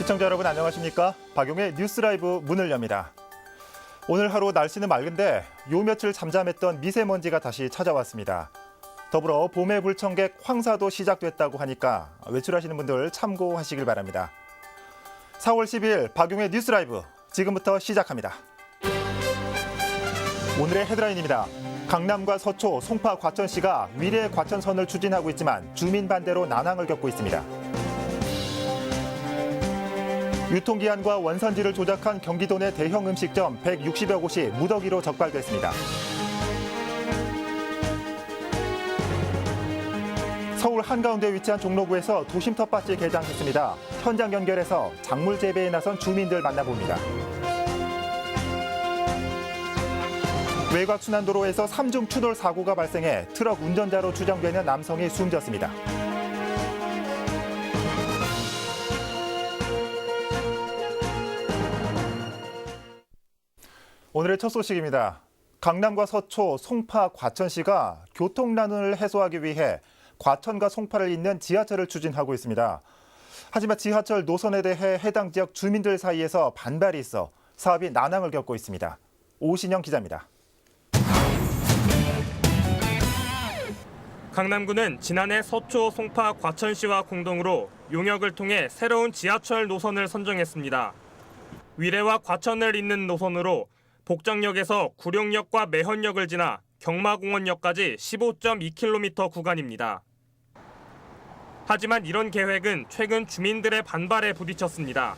시청자 여러분 안녕하십니까? 박용의 뉴스 라이브 문을 엽니다. 오늘 하루 날씨는 맑은데 요 며칠 잠잠했던 미세먼지가 다시 찾아왔습니다. 더불어 봄의 불청객 황사도 시작됐다고 하니까 외출하시는 분들 참고하시길 바랍니다. 4월 10일 박용의 뉴스 라이브 지금부터 시작합니다. 오늘의 헤드라인입니다. 강남과 서초, 송파, 과천시가 위례 과천선을 추진하고 있지만 주민 반대로 난항을 겪고 있습니다. 유통기한과 원산지를 조작한 경기도 내 대형 음식점 160여 곳이 무더기로 적발됐습니다. 서울 한가운데 위치한 종로구에서 도심 텃밭을 개장했습니다. 현장 연결해서 작물 재배에 나선 주민들 만나봅니다. 외곽 순환도로에서 3중 추돌 사고가 발생해 트럭 운전자로 추정되는 남성이 숨졌습니다. 오늘의 첫 소식입니다. 강남과 서초, 송파, 과천시가 교통난을 해소하기 위해 과천과 송파를 잇는 지하철을 추진하고 있습니다. 하지만 지하철 노선에 대해 해당 지역 주민들 사이에서 반발이 있어 사업이 난항을 겪고 있습니다. 오신영 기자입니다. 강남구는 지난해 서초, 송파, 과천시와 공동으로 용역을 통해 새로운 지하철 노선을 선정했습니다. 위례와 과천을 잇는 노선으로 복정역에서 구룡역과 매헌역을 지나 경마공원역까지 15.2km 구간입니다. 하지만 이런 계획은 최근 주민들의 반발에 부딪혔습니다.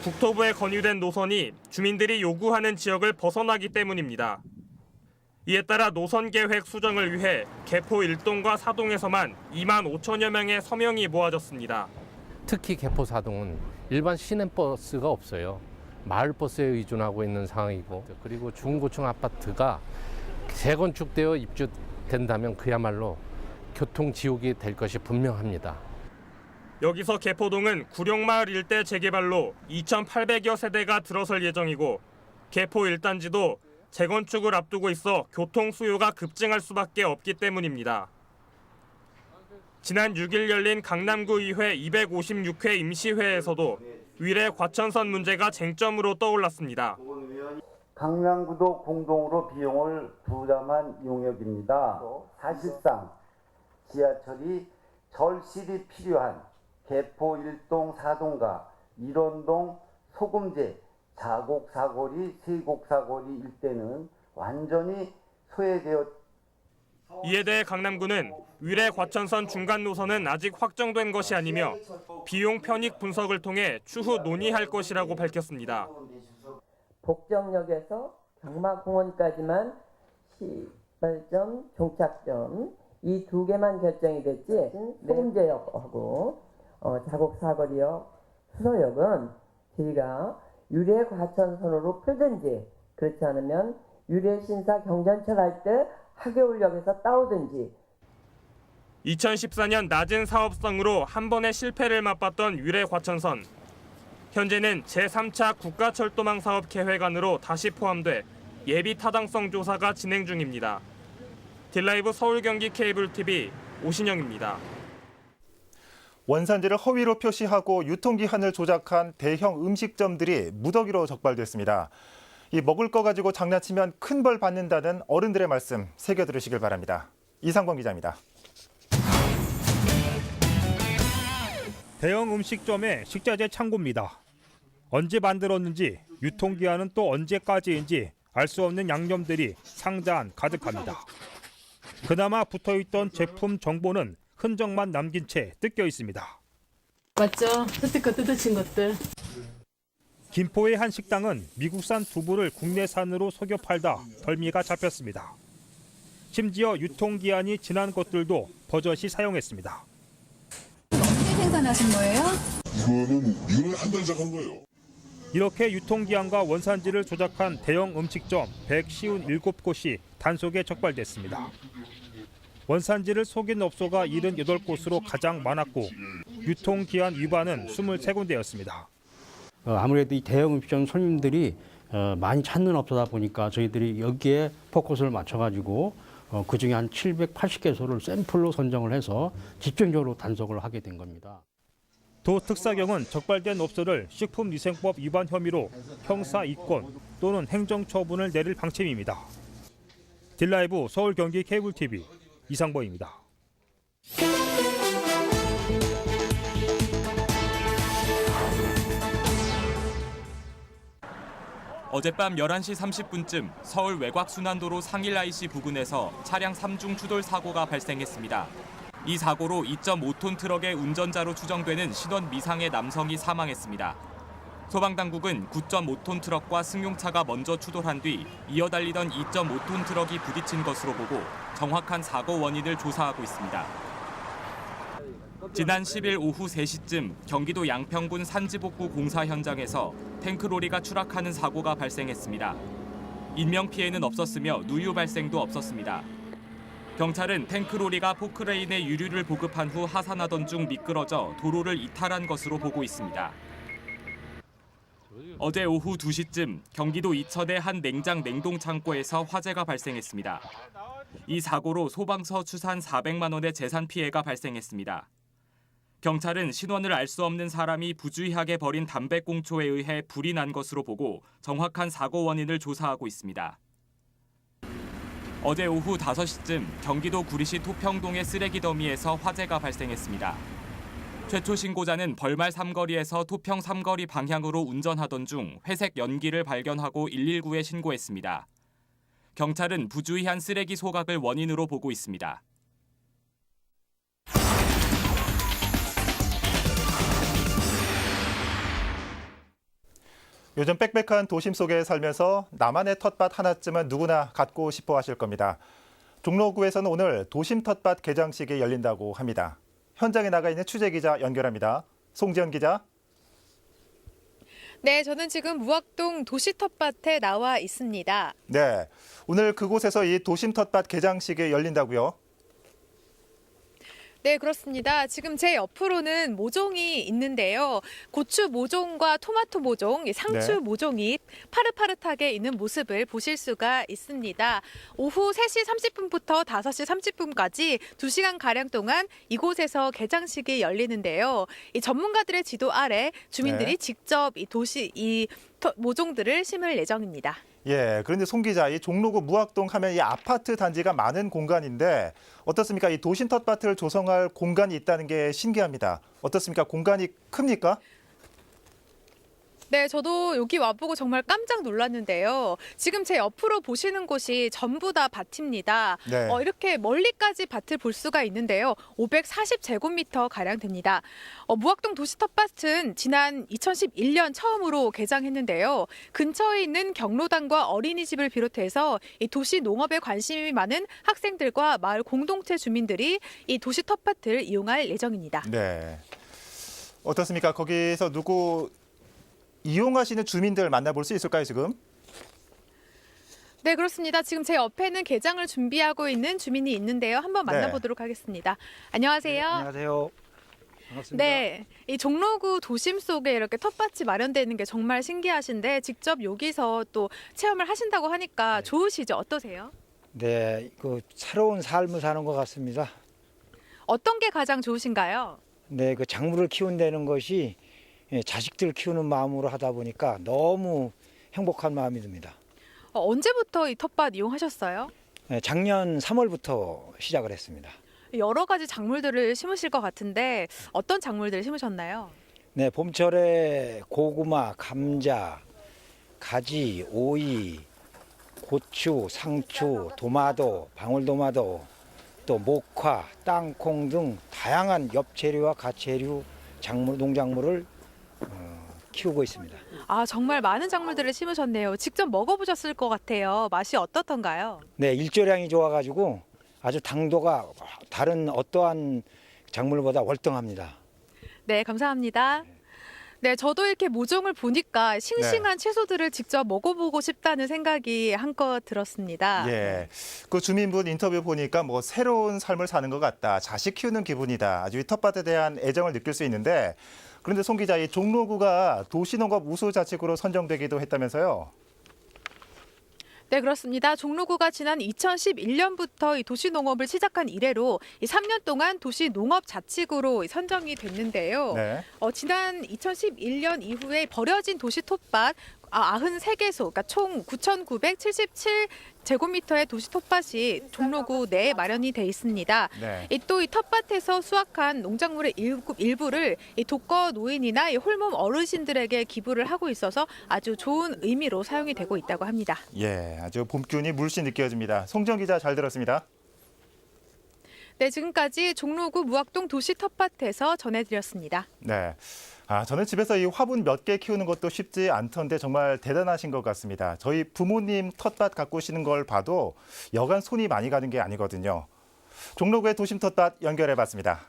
국토부에 건의된 노선이 주민들이 요구하는 지역을 벗어나기 때문입니다. 이에 따라 노선 계획 수정을 위해 개포 1동과 4동에서만 2만 5천여 명의 서명이 모아졌습니다. 특히 개포 4동은 일반 시내버스가 없어요. 마을버스에 의존하고 있는 상황이고, 그리고 중고층 아파트가 재건축되어 입주된다면 그야말로 교통지옥이 될 것이 분명합니다. 여기서 개포동은 구룡마을 일대 재개발로 2,800여 세대가 들어설 예정이고, 개포 1단지도 재건축을 앞두고 있어 교통 수요가 급증할 수밖에 없기 때문입니다. 지난 6일 열린 강남구 의회 256회 임시회에서도 위례 과천선 문제가 쟁점으로 떠올랐습니다. 강남구도 공동으로 비용을 부담한 용역입니다. 사실상 지하철이 절실히 필요한 개포 1동 4동과 일원동 소금제 자곡 사거리, 세곡 사거리 일대는 완전히 소외되어. 이에 대해 강남구는 위례 과천선 중간 노선은 아직 확정된 것이 아니며 비용 편익 분석을 통해 추후 논의할 것이라고 밝혔습니다. 복정역에서 경마공원까지만 시발점, 종착점 이 두 개만 결정이 됐지 소금제역하고 자곡 사거리역, 수서역은 저희가 유례 과천선으로 풀든지 그렇지 않으면 유례 신사 경전철 할 때 하계울역에서 따오든지. 2014년 낮은 사업성으로 한 번의 실패를 맛봤던 위례 과천선. 현재는 제3차 국가철도망 사업 계획안으로 다시 포함돼 예비 타당성 조사가 진행 중입니다. 딜라이브 서울 경기 케이블 TV 오신영입니다. 원산지를 허위로 표시하고 유통기한을 조작한 대형 음식점들이 무더기로 적발됐습니다. 이 먹을 거 가지고 장난치면 큰 벌 받는다는 어른들의 말씀 새겨 들으시길 바랍니다. 이상권 기자입니다. 대형 음식점의 식자재 창고입니다. 언제 만들었는지 유통기한은 또 언제까지인지 알 수 없는 양념들이 상자 안 가득합니다. 그나마 붙어있던 제품 정보는 흔적만 남긴 채 뜯겨 있습니다. 맞죠? 스티커 뜯어진 것들. 김포의 한 식당은 미국산 두부를 국내산으로 속여 팔다 덜미가 잡혔습니다. 심지어 유통기한이 지난 것들도 버젓이 사용했습니다. 어떻게 생산하신 거예요? 이거는 한 달 작은 거예요. 이렇게 유통기한과 원산지를 조작한 대형 음식점 157곳이 단속에 적발됐습니다. 원산지를 속인 업소가 78곳으로 가장 많았고 유통기한 위반은 23군데였습니다. 아무래도 이 대형 음식점 손님들이 많이 찾는 업소다 보니까 저희들이 여기에 포커스를 맞춰가지고 그중에 한 780개소를 샘플로 선정을 해서 집중적으로 단속을 하게 된 겁니다. 도특사경은 적발된 업소를 식품위생법 위반 혐의로 형사 입건 또는 행정처분을 내릴 방침입니다. 딜라이브 서울 경기 케이블TV 이상보입니다. 어젯밤 11시 30분쯤 서울 외곽순환도로 상일 IC 부근에서 차량 3중 추돌 사고가 발생했습니다. 이 사고로 2.5톤 트럭의 운전자로 추정되는 신원 미상의 남성이 사망했습니다. 소방당국은 9.5톤 트럭과 승용차가 먼저 추돌한 뒤 이어 달리던 2.5톤 트럭이 부딪힌 것으로 보고 정확한 사고 원인을 조사하고 있습니다. 지난 10일 오후 3시쯤 경기도 양평군 산지복구 공사 현장에서 탱크로리가 추락하는 사고가 발생했습니다. 인명피해는 없었으며 누유 발생도 없었습니다. 경찰은 탱크로리가 포크레인에 유류를 보급한 후 하산하던 중 미끄러져 도로를 이탈한 것으로 보고 있습니다. 어제 오후 2시쯤 경기도 이천의 한 냉장 냉동창고에서 화재가 발생했습니다. 이 사고로 소방서 추산 400만 원의 재산 피해가 발생했습니다. 경찰은 신원을 알 수 없는 사람이 부주의하게 버린 담배꽁초에 의해 불이 난 것으로 보고 정확한 사고 원인을 조사하고 있습니다. 어제 오후 5시쯤 경기도 구리시 토평동의 쓰레기 더미에서 화재가 발생했습니다. 최초 신고자는 벌말 삼거리에서 토평 삼거리 방향으로 운전하던 중 회색 연기를 발견하고 119에 신고했습니다. 경찰은 부주의한 쓰레기 소각을 원인으로 보고 있습니다. 요즘 빽빽한 도심 속에 살면서 나만의 텃밭 하나쯤은 누구나 갖고 싶어 하실 겁니다. 종로구에서는 오늘 도심 텃밭 개장식이 열린다고 합니다. 현장에 나가 있는 취재기자 연결합니다. 송지연 기자. 네, 저는 지금 무학동 도시 텃밭에 나와 있습니다. 네, 오늘 그곳에서 이 도심 텃밭 개장식이 열린다고요? 네, 그렇습니다. 지금 제 옆으로는 모종이 있는데요. 고추 모종과 토마토 모종, 상추 네. 모종이 파릇파릇하게 있는 모습을 보실 수가 있습니다. 오후 3시 30분부터 5시 30분까지 2시간가량 동안 이곳에서 개장식이 열리는데요. 이 전문가들의 지도 아래 주민들이 네. 직접 이 모종들을 심을 예정입니다. 예, 그런데 송 기자, 이 종로구 무학동 하면 이 아파트 단지가 많은 공간인데 어떻습니까? 이 도심 텃밭을 조성할 공간이 있다는 게 신기합니다. 어떻습니까? 공간이 큽니까? 네, 저도 여기 와보고 정말 깜짝 놀랐는데요. 지금 제 옆으로 보시는 곳이 전부 다 밭입니다. 네. 이렇게 멀리까지 밭을 볼 수가 있는데요. 540제곱미터 가량 됩니다. 무학동 도시 텃밭은 지난 2011년 처음으로 개장했는데요. 근처에 있는 경로당과 어린이집을 비롯해서 이 도시 농업에 관심이 많은 학생들과 마을 공동체 주민들이 이 도시 텃밭을 이용할 예정입니다. 네. 어떻습니까? 거기서 누구 이용하시는 주민들 만나볼 수 있을까요, 지금? 네, 그렇습니다. 지금 제 옆에는 개장을 준비하고 있는 주민이 있는데요. 한번 네. 만나보도록 하겠습니다. 안녕하세요. 안녕하세요. 반갑습니다. 네, 이 종로구 도심 속에 이렇게 텃밭이 마련되어 있는 게 정말 신기하신데 직접 여기서 또 체험을 하신다고 하니까 좋으시죠? 어떠세요? 네, 그 새로운 삶을 사는 것 같습니다. 어떤 게 가장 좋으신가요? 네, 그 작물을 키운다는 것이 자식들 키우는 마음으로 하다 보니까 너무 행복한 마음이 듭니다. 언제부터 이 텃밭 이용하셨어요? 작년 3월부터 시작을 했습니다. 여러 가지 작물들을 심으실 것 같은데 어떤 작물들을 심으셨나요? 네, 봄철에 고구마, 감자, 가지, 오이, 고추, 상추, 도마도, 방울도마도, 또 목화, 땅콩 등 다양한 엽채류와 가채류 농작물을 키우고 있습니다. 아, 정말 많은 작물들을 심으셨네요. 직접 먹어보셨을 것 같아요. 맛이 어떻던가요? 네, 일조량이 좋아가지고 아주 당도가 다른 어떠한 작물보다 월등합니다. 네, 감사합니다. 네, 저도 이렇게 모종을 보니까 싱싱한 채소들을 직접 먹어보고 싶다는 생각이 한껏 들었습니다. 예, 그 주민분 인터뷰 보니까 뭐 새로운 삶을 사는 것 같다, 자식 키우는 기분이다, 아주 이 텃밭에 대한 애정을 느낄 수 있는데 그런데 송 기자, 이 종로구가 도시농업 우수자치구로 선정되기도 했다면서요? 네, 그렇습니다. 종로구가 지난 2011년부터 이 도시농업을 시작한 이래로 이 3년 동안 도시농업자치구로 선정이 됐는데요. 네. 지난 2011년 이후에 버려진 도시 텃밭 93개소, 그러니까 총 9,977제곱미터의 도시 텃밭이 종로구 내에 마련이 돼 있습니다. 네. 또 이 텃밭에서 수확한 농작물의 일부를 이 독거 노인이나 이 홀몸 어르신들에게 기부를 하고 있어서 아주 좋은 의미로 사용이 되고 있다고 합니다. 예, 아주 봄기운이 물씬 느껴집니다. 송정 기자 잘 들었습니다. 네, 지금까지 종로구 무학동 도시 텃밭에서 전해드렸습니다. 네. 저는 집에서 이 화분 몇 개 키우는 것도 쉽지 않던데 정말 대단하신 것 같습니다. 저희 부모님 텃밭 가꾸시는 걸 봐도 여간 손이 많이 가는 게 아니거든요. 종로구의 도심 텃밭 연결해봤습니다.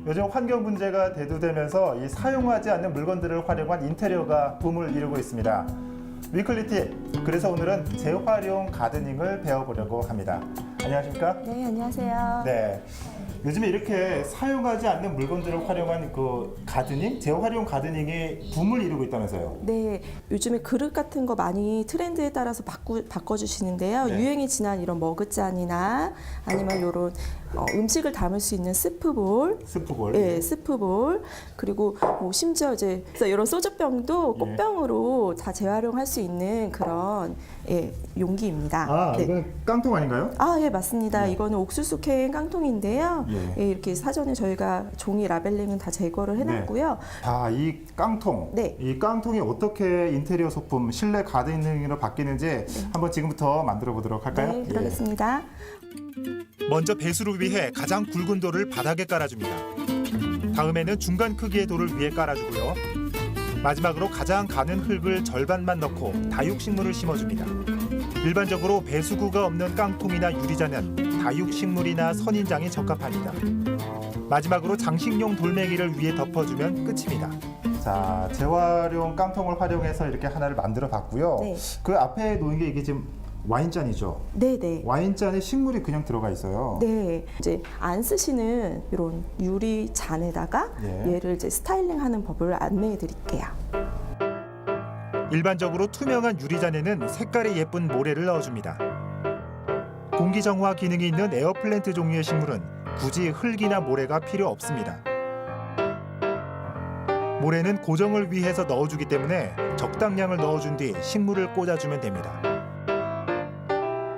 요즘 환경 문제가 대두되면서 이 사용하지 않는 물건들을 활용한 인테리어가 붐을 이루고 있습니다. 위클리 팁, 그래서 오늘은 재활용 가드닝을 배워보려고 합니다. 안녕하십니까? 네, 안녕하세요. 네. 요즘에 이렇게 사용하지 않는 물건들을 활용한 그 가드닝, 재활용 가드닝이 붐을 이루고 있다면서요? 네, 요즘에 그릇 같은 거 많이 트렌드에 따라서 바꿔주시는데요. 네. 유행이 지난 이런 머그잔이나 아니면 이런 음식을 담을 수 있는 스프볼, 네, 스프볼, 그리고 뭐 심지어 이제 이런 소주병도 꽃병으로 다 재활용할 수 있는 그런 용기입니다. 네. 이건 깡통 아닌가요? 예, 맞습니다. 이거는 옥수수 캔 깡통인데요. 이렇게 사전에 저희가 종이 라벨링은 다 제거를 해놨고요. 이 깡통, 네. 이 깡통이 어떻게 인테리어 소품, 실내 가드닝으로 바뀌는지 한번 지금부터 만들어 보도록 할까요? 네, 그러겠습니다. 먼저 배수를 위해 가장 굵은 돌을 바닥에 깔아줍니다. 다음에는 중간 크기의 돌을 위에 깔아주고요. 마지막으로 가장 가는 흙을 절반만 넣고 다육식물을 심어줍니다. 일반적으로 배수구가 없는 깡통이나 유리잔은 다육식물이나 선인장이 적합합니다. 마지막으로 장식용 돌멩이를 위에 덮어주면 끝입니다. 자, 재활용 깡통을 활용해서 이렇게 하나를 만들어 봤고요. 네. 그 앞에 놓인 게 이게 지금 와인잔이죠? 네네. 와인잔에 식물이 그냥 들어가 있어요. 네, 이제 안 쓰시는 이런 유리 잔에다가 얘를 이제 스타일링하는 법을 안내해 드릴게요. 일반적으로 투명한 유리잔에는 색깔이 예쁜 모래를 넣어줍니다. 공기정화 기능이 있는 에어플랜트 종류의 식물은 굳이 흙이나 모래가 필요 없습니다. 모래는 고정을 위해서 넣어주기 때문에 적당량을 넣어준 뒤 식물을 꽂아주면 됩니다.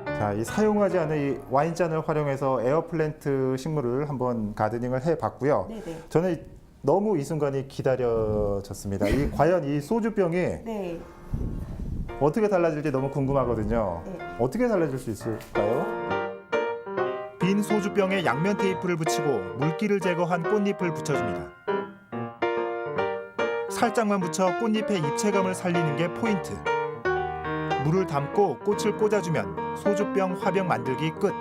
자, 이 사용하지 않은 이 와인잔을 활용해서 에어플랜트 식물을 한번 가드닝을 해봤고요. 네네. 저는 너무 이 순간이 기다려졌습니다. 과연 이 소주병이 네. 어떻게 달라질지 너무 궁금하거든요. 네. 어떻게 달라질 수 있을까요? 빈 소주병에 양면 테이프를 붙이고 물기를 제거한 꽃잎을 붙여줍니다. 살짝만 붙여 꽃잎의 입체감을 살리는 게 포인트. 물을 담고 꽃을 꽂아주면 소주병 화병 만들기 끝.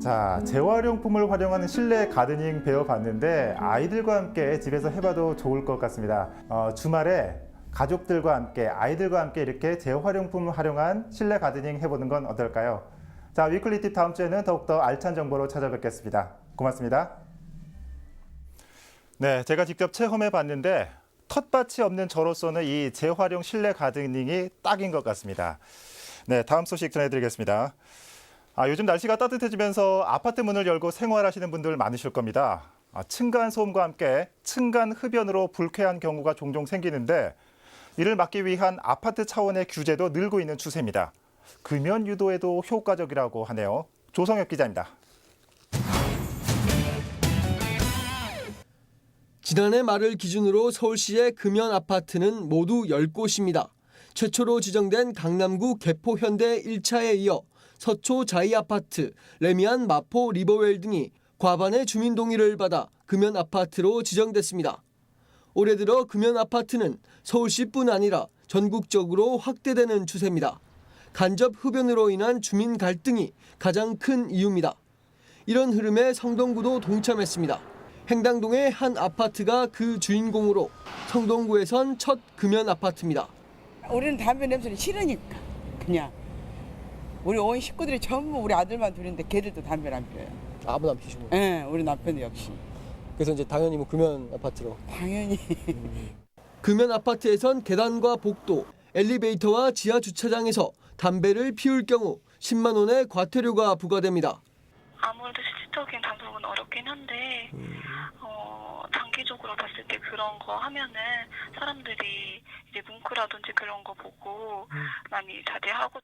자, 재활용품을 활용하는 실내 가드닝 배워봤는데 아이들과 함께 집에서 해봐도 좋을 것 같습니다. 주말에 가족들과 함께, 아이들과 함께 이렇게 재활용품을 활용한 실내 가드닝 해보는 건 어떨까요? 자, 위클리 팁 다음 주에는 더욱더 알찬 정보로 찾아뵙겠습니다. 고맙습니다. 네, 제가 직접 체험해봤는데 텃밭이 없는 저로서는 이 재활용 실내 가드닝이 딱인 것 같습니다. 네, 다음 소식 전해드리겠습니다. 요즘 날씨가 따뜻해지면서 아파트 문을 열고 생활하시는 분들 많으실 겁니다. 층간 소음과 함께 층간 흡연으로 불쾌한 경우가 종종 생기는데 이를 막기 위한 아파트 차원의 규제도 늘고 있는 추세입니다. 금연 유도에도 효과적이라고 하네요. 조성혁 기자입니다. 지난해 말을 기준으로 서울시의 금연 아파트는 모두 10곳입니다. 최초로 지정된 강남구 개포 현대 1차에 이어 서초 자이 아파트, 레미안 마포 리버웰 등이 과반의 주민 동의를 받아 금연 아파트로 지정됐습니다. 올해 들어 금연 아파트는 서울시뿐 아니라 전국적으로 확대되는 추세입니다. 간접 흡연으로 인한 주민 갈등이 가장 큰 이유입니다. 이런 흐름에 성동구도 동참했습니다. 행당동의 한 아파트가 그 주인공으로 성동구에선 첫 금연 아파트입니다. 우리는 담배 냄새는 싫으니까 그냥 우리 온 식구들이 전부 우리 아들만 둘인데 걔들도 담배를 안 피워요. 아무도 안 피시고. 네, 우리 남편도 역시. 그래서 이제 당연히 뭐 금연 아파트로. 당연히. 금연 아파트에선 계단과 복도, 엘리베이터와 지하 주차장에서 담배를 피울 경우 10만 원의 과태료가 부과됩니다. 아무래도 실질적인 단속은 어렵긴 한데 장기적으로 봤을 때 그런 거 하면은 사람들이 이제 문구라든지 그런 거 보고 많이 자제하고.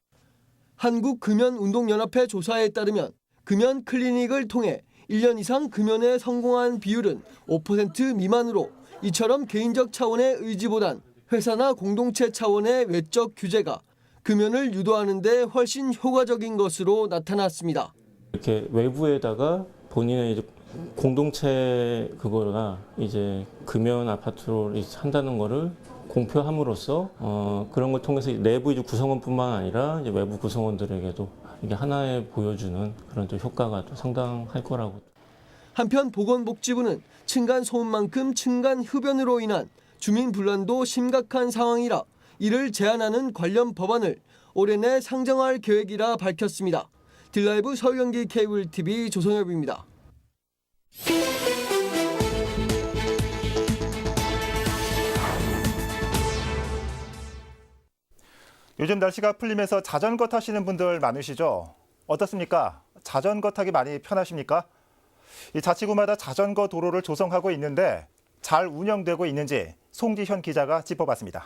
한국금연운동연합회 조사에 따르면 금연 클리닉을 통해 1년 이상 금연에 성공한 비율은 5% 미만으로 이처럼 개인적 차원의 의지보단 회사나 공동체 차원의 외적 규제가 금연을 유도하는 데 훨씬 효과적인 것으로 나타났습니다. 이렇게 외부에다가 본인의 이제 공동체 그거가 이제 금연 아파트로 한다는 거를 공표함으로써 그런 걸 통해서 내부 이제 구성원뿐만 아니라 이제 외부 구성원들에게도 이게 하나에 보여주는 그런 또 효과가 또 상당할 거라고. 한편 보건복지부는 층간 소음만큼 층간 흡연으로 인한 주민 분란도 심각한 상황이라 이를 제한하는 관련 법안을 올해 내 상정할 계획이라 밝혔습니다. 딜라이브 서울 경기 케이블 TV 조성엽입니다. 요즘 날씨가 풀리면서 자전거 타시는 분들 많으시죠? 어떻습니까? 자전거 타기 많이 편하십니까? 이 자치구마다 자전거 도로를 조성하고 있는데 잘 운영되고 있는지 송지현 기자가 짚어봤습니다.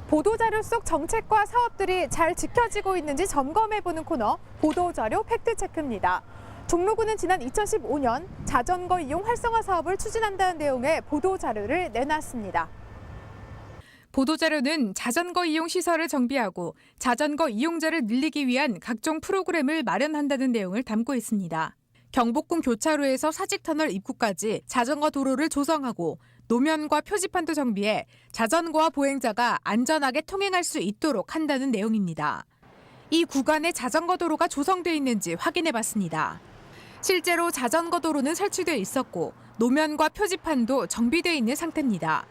보도자료 속 정책과 사업들이 잘 지켜지고 있는지 점검해보는 코너 보도자료 팩트체크입니다. 종로구는 지난 2015년 자전거 이용 활성화 사업을 추진한다는 내용의 보도자료를 내놨습니다. 보도자료는 자전거 이용 시설을 정비하고 자전거 이용자를 늘리기 위한 각종 프로그램을 마련한다는 내용을 담고 있습니다. 경복궁 교차로에서 사직터널 입구까지 자전거 도로를 조성하고 노면과 표지판도 정비해 자전거와 보행자가 안전하게 통행할 수 있도록 한다는 내용입니다. 이 구간에 자전거 도로가 조성돼 있는지 확인해봤습니다. 실제로 자전거 도로는 설치돼 있었고 노면과 표지판도 정비돼 있는 상태입니다.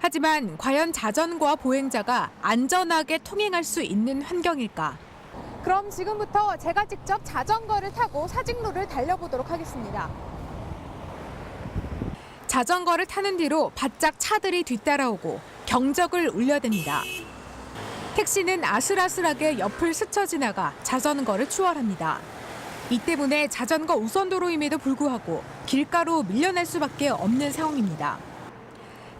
하지만 과연 자전거와 보행자가 안전하게 통행할 수 있는 환경일까? 그럼 지금부터 제가 직접 자전거를 타고 사직로를 달려보도록 하겠습니다. 자전거를 타는 뒤로 바짝 차들이 뒤따라오고 경적을 울려댑니다. 택시는 아슬아슬하게 옆을 스쳐 지나가 자전거를 추월합니다. 이 때문에 자전거 우선도로임에도 불구하고 길가로 밀려날 수밖에 없는 상황입니다.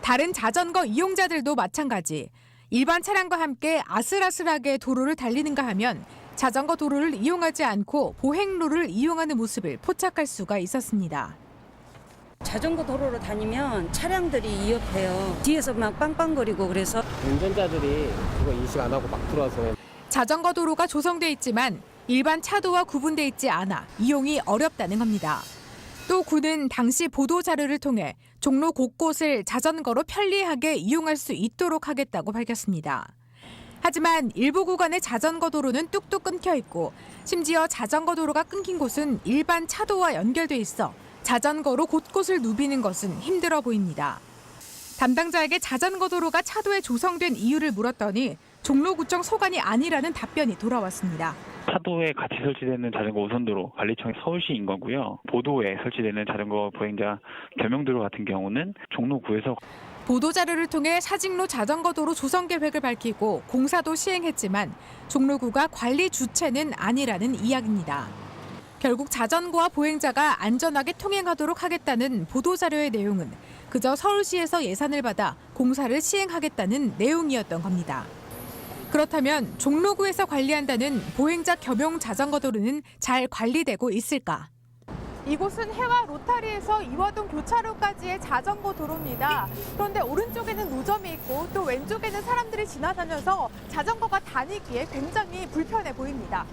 다른 자전거 이용자들도 마찬가지. 일반 차량과 함께 아슬아슬하게 도로를 달리는가 하면 자전거 도로를 이용하지 않고 보행로를 이용하는 모습을 포착할 수가 있었습니다. 자전거 도로로 다니면 차량들이 위협해요. 뒤에서 막 빵빵거리고 그래서 운전자들이 그거 인식 안 하고 막 들어와서. 자전거 도로가 조성돼 있지만 일반 차도와 구분돼 있지 않아 이용이 어렵다는 겁니다. 또 구는 당시 보도 자료를 통해 종로 곳곳을 자전거로 편리하게 이용할 수 있도록 하겠다고 밝혔습니다. 하지만 일부 구간의 자전거 도로는 뚝뚝 끊겨 있고 심지어 자전거 도로가 끊긴 곳은 일반 차도와 연결돼 있어 자전거로 곳곳을 누비는 것은 힘들어 보입니다. 담당자에게 자전거 도로가 차도에 조성된 이유를 물었더니 종로구청 소관이 아니라는 답변이 돌아왔습니다. 차도에 같이 설치되는 자전거 우선도로 관리청이 서울시인 거고요. 보도에 설치되는 자전거 보행자 겸용도로 같은 경우는 종로구에서. 보도자료를 통해 사직로 자전거 도로 조성 계획을 밝히고 공사도 시행했지만 종로구가 관리 주체는 아니라는 이야기입니다. 결국 자전거와 보행자가 안전하게 통행하도록 하겠다는 보도자료의 내용은 그저 서울시에서 예산을 받아 공사를 시행하겠다는 내용이었던 겁니다. 그렇다면 종로구에서 관리한다는 보행자 겸용 자전거 도로는 잘 관리되고 있을까? 이곳은 해와 로타리에서 이화동 교차로까지의 자전거 도로입니다. 그런데 오른쪽에는 노점이 있고 또 왼쪽에는 사람들이 지나다녀서 자전거가 다니기에 굉장히 불편해 보입니다.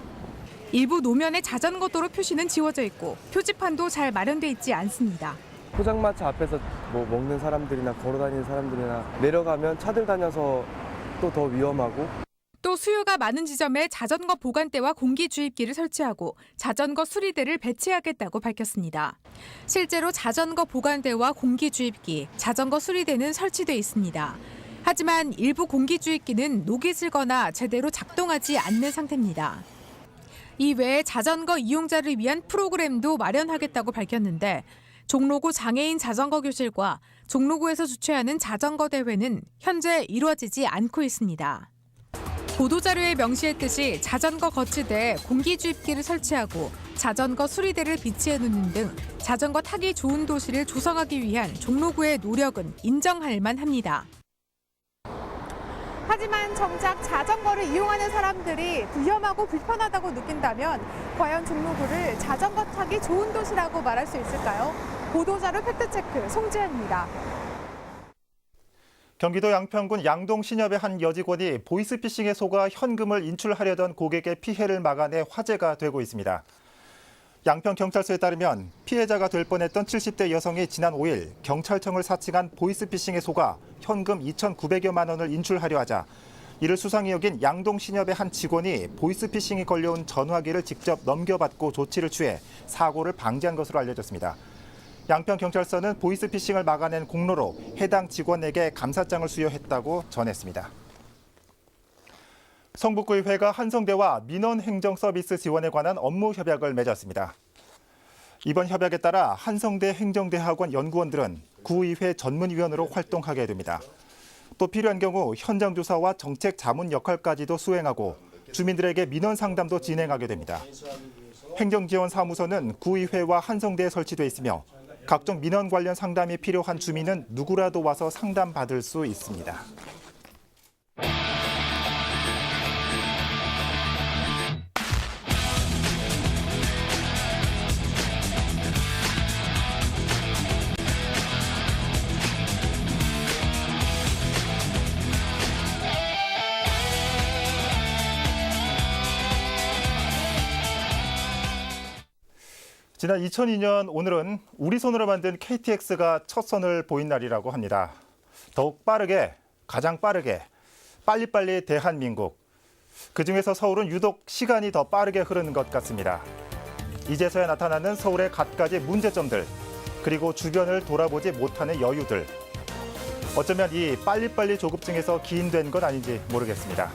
일부 노면에 자전거 도로 표시는 지워져 있고 표지판도 잘 마련돼 있지 않습니다. 포장마차 앞에서 뭐 먹는 사람들이나 걸어다니는 사람들이나 내려가면 차들 다녀서 또 더 위험하고. 또 수요가 많은 지점에 자전거 보관대와 공기 주입기를 설치하고 자전거 수리대를 배치하겠다고 밝혔습니다. 실제로 자전거 보관대와 공기 주입기, 자전거 수리대는 설치돼 있습니다. 하지만 일부 공기 주입기는 녹이 슬거나 제대로 작동하지 않는 상태입니다. 이 외에 자전거 이용자를 위한 프로그램도 마련하겠다고 밝혔는데 종로구 장애인 자전거 교실과 종로구에서 주최하는 자전거 대회는 현재 이루어지지 않고 있습니다. 보도자료에 명시했듯이 자전거 거치대에 공기 주입기를 설치하고 자전거 수리대를 비치해 놓는 등 자전거 타기 좋은 도시를 조성하기 위한 종로구의 노력은 인정할 만합니다. 하지만 정작 자전거를 이용하는 사람들이 위험하고 불편하다고 느낀다면 과연 종로구를 자전거 타기 좋은 도시라고 말할 수 있을까요? 보도자료 팩트체크 송지현입니다. 경기도 양평군 양동 신협의 한 여직원이 보이스피싱에 속아 현금을 인출하려던 고객의 피해를 막아내 화제가 되고 있습니다. 양평경찰서에 따르면 피해자가 될 뻔했던 70대 여성이 지난 5일 경찰청을 사칭한 보이스피싱에 속아 현금 2,900여만 원을 인출하려 하자 이를 수상히 여긴 양동 신협의 한 직원이 보이스피싱이 걸려온 전화기를 직접 넘겨받고 조치를 취해 사고를 방지한 것으로 알려졌습니다. 양평경찰서는 보이스피싱을 막아낸 공로로 해당 직원에게 감사장을 수여했다고 전했습니다. 성북구의회가 한성대와 민원행정서비스 지원에 관한 업무 협약을 맺었습니다. 이번 협약에 따라 한성대 행정대학원 연구원들은 구의회 전문위원으로 활동하게 됩니다. 또 필요한 경우 현장조사와 정책 자문 역할까지도 수행하고 주민들에게 민원 상담도 진행하게 됩니다. 행정지원사무소는 구의회와 한성대에 설치돼 있으며 각종 민원 관련 상담이 필요한 주민은 누구라도 와서 상담받을 수 있습니다. 지난 2002년 오늘은 우리 손으로 만든 KTX가 첫 선을 보인 날이라고 합니다. 더욱 빠르게, 가장 빠르게, 빨리빨리 대한민국. 그중에서 서울은 유독 시간이 더 빠르게 흐르는 것 같습니다. 이제서야 나타나는 서울의 갖가지 문제점들, 그리고 주변을 돌아보지 못하는 여유들. 어쩌면 이 빨리빨리 조급증에서 기인된 건 아닌지 모르겠습니다.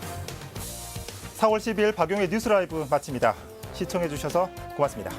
4월 12일 박용의 뉴스 라이브 마칩니다. 시청해주셔서 고맙습니다.